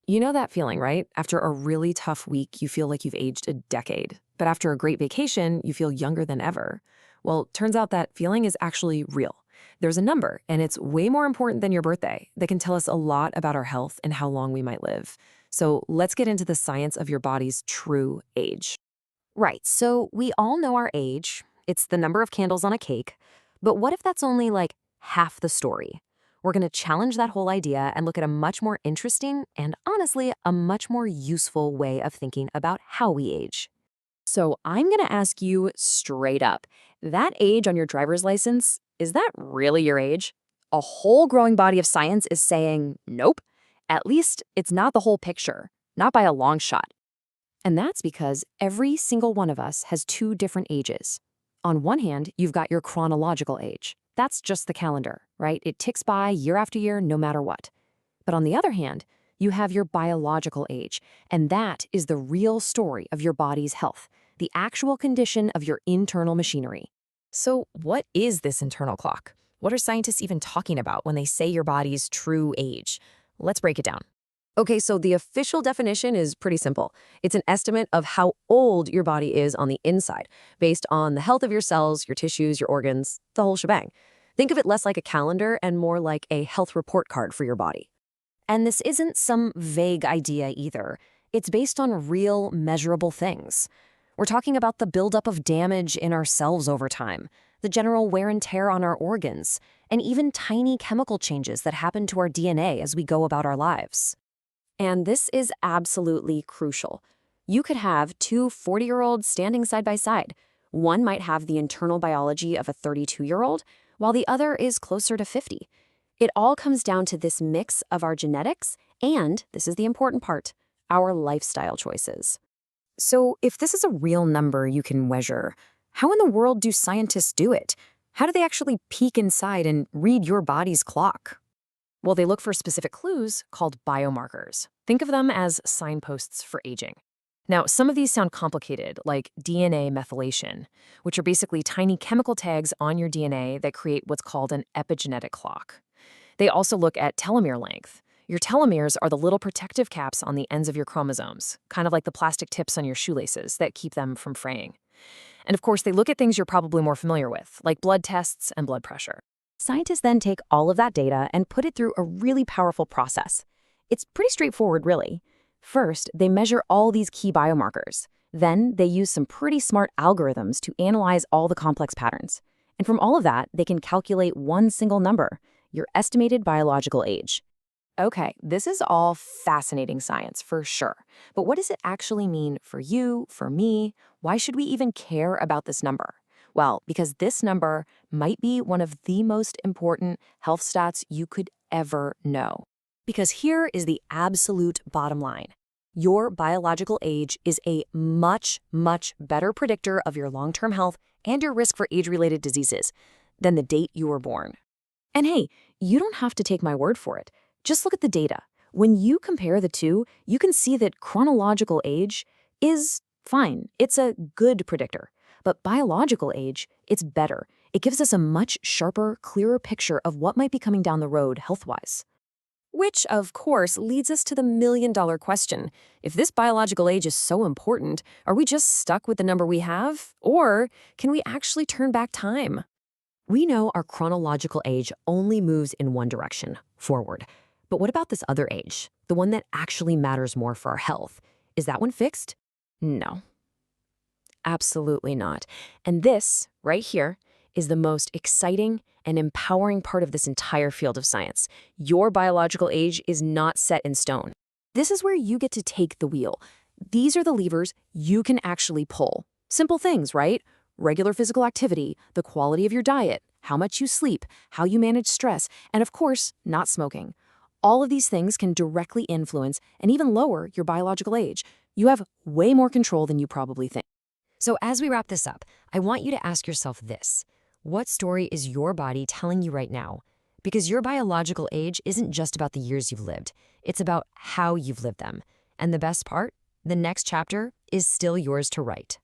You know that feeling, right? After a really tough week, you feel like you've aged a decade. But after a great vacation, you feel younger than ever. Well, turns out that feeling is actually real. There's a number, and it's way more important than your birthday, that can tell us a lot about our health and how long we might live. So let's get into the science of your body's true age. Right, so we all know our age. It's the number of candles on a cake. But what if that's only like half the story? We're going to challenge that whole idea and look at a much more interesting and honestly, a much more useful way of thinking about how we age. So I'm going to ask you straight up, that age on your driver's license, is that really your age? A whole growing body of science is saying nope. At least it's not the whole picture, not by a long shot. And that's because every single one of us has two different ages. On one hand, you've got your chronological age. That's just the calendar, right? It ticks by year after year, no matter what. But on the other hand, you have your biological age, and that is the real story of your body's health, the actual condition of your internal machinery. So, what is this internal clock? What are scientists even talking about when they say your body's true age? Let's break it down. Okay, so the official definition is pretty simple. It's an estimate of how old your body is on the inside, based on the health of your cells, your tissues, your organs, the whole shebang. Think of it less like a calendar and more like a health report card for your body. And this isn't some vague idea either. It's based on real, measurable things. We're talking about the buildup of damage in our cells over time, the general wear and tear on our organs, and even tiny chemical changes that happen to our DNA as we go about our lives. And this is absolutely crucial. You could have two 40-year-olds standing side by side. One might have the internal biology of a 32-year-old, while the other is closer to 50. It all comes down to this mix of our genetics and, this is the important part, our lifestyle choices. So if this is a real number you can measure, how in the world do scientists do it? How do they actually peek inside and read your body's clock? Well, they look for specific clues called biomarkers. Think of them as signposts for aging. Now, some of these sound complicated, like DNA methylation, which are basically tiny chemical tags on your DNA that create what's called an epigenetic clock. They also look at telomere length. Your telomeres are the little protective caps on the ends of your chromosomes, kind of like the plastic tips on your shoelaces that keep them from fraying. And of course, they look at things you're probably more familiar with, like blood tests and blood pressure. Scientists then take all of that data and put it through a really powerful process. It's pretty straightforward, really. First, they measure all these key biomarkers. Then, they use some pretty smart algorithms to analyze all the complex patterns. And from all of that, they can calculate one single number, your estimated biological age. Okay, this is all fascinating science for sure. But what does it actually mean for you, for me? Why should we even care about this number? Well, because this number might be one of the most important health stats you could ever know. Because here is the absolute bottom line. Your biological age is a much, much better predictor of your long-term health and your risk for age-related diseases than the date you were born. And hey, you don't have to take my word for it. Just look at the data. When you compare the two, you can see that chronological age is fine. It's a good predictor. But biological age, it's better. It gives us a much sharper, clearer picture of what might be coming down the road health-wise. Which, of course, leads us to the million-dollar question. If this biological age is so important, are we just stuck with the number we have? Or can we actually turn back time? We know our chronological age only moves in one direction, forward. But what about this other age, the one that actually matters more for our health? Is that one fixed? No. Absolutely not. And this, right here, is the most exciting and empowering part of this entire field of science. Your biological age is not set in stone. This is where you get to take the wheel. These are the levers you can actually pull. Simple things, right? Regular physical activity, the quality of your diet, how much you sleep, how you manage stress, and of course, not smoking. All of these things can directly influence and even lower your biological age. You have way more control than you probably think. So as we wrap this up, I want you to ask yourself this. What story is your body telling you right now? Because your biological age isn't just about the years you've lived. It's about how you've lived them. And the best part, the next chapter is still yours to write.